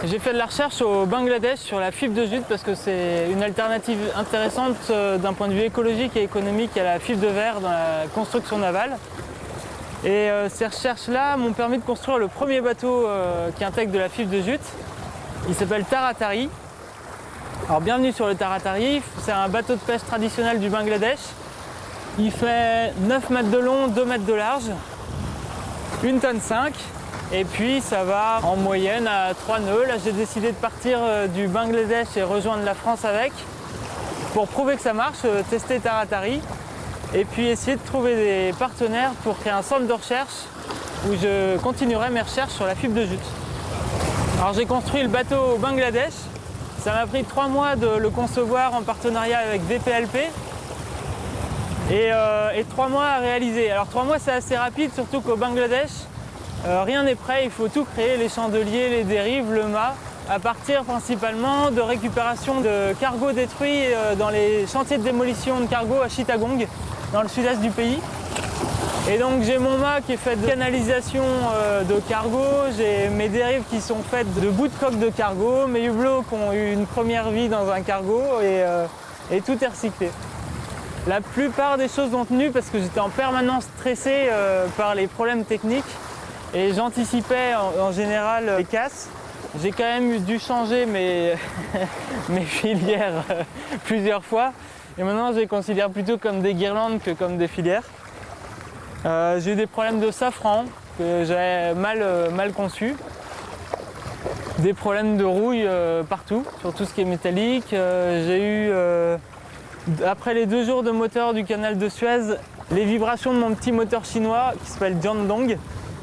J'ai fait de la recherche au Bangladesh sur la fibre de jute parce que c'est une alternative intéressante d'un point de vue écologique et économique à la fibre de verre dans la construction navale. Et ces recherches-là m'ont permis de construire le premier bateau qui intègre de la fibre de jute. Il s'appelle Taratari. Alors bienvenue sur le Taratari, c'est un bateau de pêche traditionnel du Bangladesh. Il fait 9 mètres de long, 2 mètres de large, 1,5 tonne. Et puis ça va en moyenne à 3 nœuds. Là j'ai décidé de partir du Bangladesh et rejoindre la France avec pour prouver que ça marche, tester Taratari et puis essayer de trouver des partenaires pour créer un centre de recherche où je continuerai mes recherches sur la fibre de jute. Alors j'ai construit le bateau au Bangladesh. Ça m'a pris 3 mois de le concevoir en partenariat avec VPLP et 3 mois à réaliser. Alors 3 mois c'est assez rapide, surtout qu'au Bangladesh, rien n'est prêt, il faut tout créer, les chandeliers, les dérives, le mât, à partir principalement de récupération de cargos détruits dans les chantiers de démolition de cargos à Chittagong, dans le sud-est du pays. Et donc j'ai mon mât qui est fait de canalisation de cargo, j'ai mes dérives qui sont faites de bouts de coque de cargo, mes hublots qui ont eu une première vie dans un cargo et tout est recyclé. La plupart des choses ont tenu parce que j'étais en permanence stressé par les problèmes techniques et j'anticipais en général les casses. J'ai quand même dû changer mes filières plusieurs fois et maintenant je les considère plutôt comme des guirlandes que comme des filières. J'ai eu des problèmes de safran que j'avais mal conçus, des problèmes de rouille partout, sur tout ce qui est métallique. J'ai eu, après les 2 jours de moteur du canal de Suez, les vibrations de mon petit moteur chinois qui s'appelle Jiandong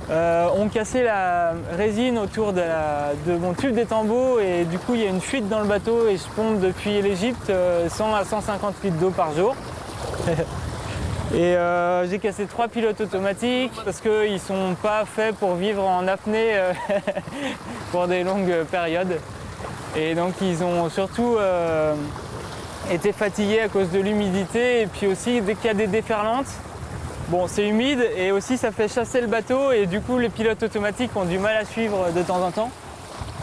ont cassé la résine autour de mon tube d'étambot et du coup il y a une fuite dans le bateau et je pompe depuis l'Égypte 100 à 150 litres d'eau par jour. Et j'ai cassé 3 pilotes automatiques parce qu'ils ne sont pas faits pour vivre en apnée pour des longues périodes. Et donc ils ont surtout été fatigués à cause de l'humidité et puis aussi dès qu'il y a des déferlantes, bon c'est humide et aussi ça fait chasser le bateau et du coup les pilotes automatiques ont du mal à suivre de temps en temps.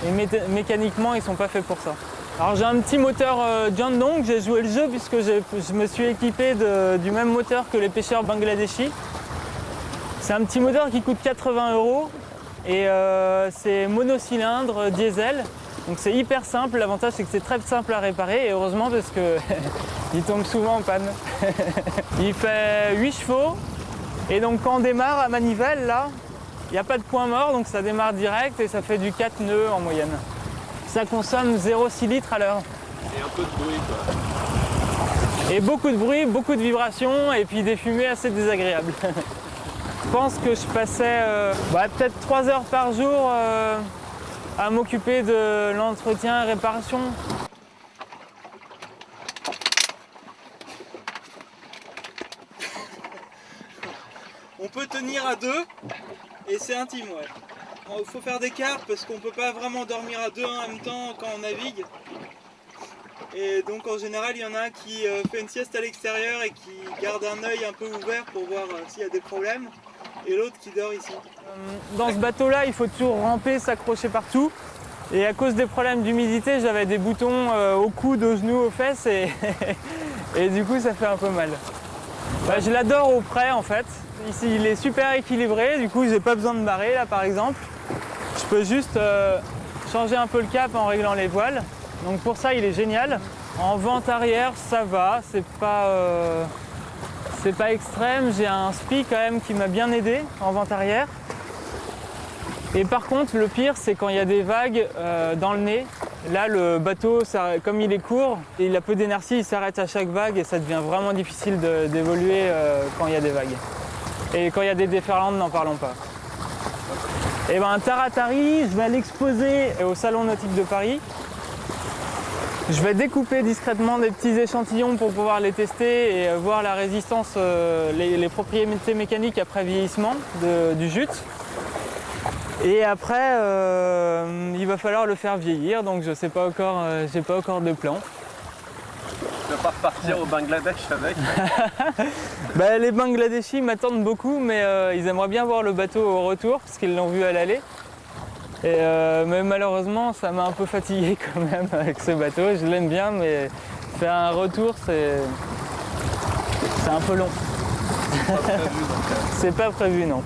Et mécaniquement ils ne sont pas faits pour ça. Alors j'ai un petit moteur Jiandong, j'ai joué le jeu puisque je me suis équipé du même moteur que les pêcheurs bangladeshis. C'est un petit moteur qui coûte 80 € et c'est monocylindre diesel. Donc c'est hyper simple, l'avantage c'est que c'est très simple à réparer et heureusement parce que il tombe souvent en panne. Il fait 8 chevaux et donc quand on démarre à manivelle là, il n'y a pas de point mort donc ça démarre direct et ça fait du 4 nœuds en moyenne. Ça consomme 0,6 litres à l'heure. Et un peu de bruit quoi. Et beaucoup de bruit, beaucoup de vibrations et puis des fumées assez désagréables. Je pense que je passais peut-être 3 heures par jour à m'occuper de l'entretien et réparation. On peut tenir à 2 et c'est intime, ouais. Il faut faire des cartes parce qu'on ne peut pas vraiment dormir à 2 en même temps quand on navigue. Et donc en général il y en a un qui fait une sieste à l'extérieur et qui garde un œil un peu ouvert pour voir s'il y a des problèmes. Et l'autre qui dort ici. Dans ce bateau-là, il faut toujours ramper, s'accrocher partout. Et à cause des problèmes d'humidité, j'avais des boutons au coude, aux genoux, aux fesses et du coup ça fait un peu mal. Je l'adore au près en fait. Ici il est super équilibré, du coup j'ai pas besoin de barrer là par exemple. Je peux juste changer un peu le cap en réglant les voiles. Donc pour ça il est génial. En vente arrière ça va, c'est pas extrême. J'ai un SPI quand même qui m'a bien aidé en vente arrière. Et par contre le pire c'est quand il y a des vagues dans le nez. Là le bateau, comme il est court, il a peu d'inertie, il s'arrête à chaque vague et ça devient vraiment difficile d'évoluer quand il y a des vagues. Et quand il y a des déferlantes, n'en parlons pas. Et ben Taratari, je vais l'exposer au Salon Nautique de Paris. Je vais découper discrètement des petits échantillons pour pouvoir les tester et voir la résistance, les propriétés mécaniques après vieillissement du jute. Et après, il va falloir le faire vieillir, donc je sais pas encore, j'ai pas encore de plan. Tu vas pas repartir au Bangladesh avec? Les Bangladeshis m'attendent beaucoup, mais ils aimeraient bien voir le bateau au retour, parce qu'ils l'ont vu à l'aller. Mais malheureusement, ça m'a un peu fatigué quand même avec ce bateau. Je l'aime bien, mais faire un retour, c'est un peu long. Pas prévu, donc, C'est pas prévu, non.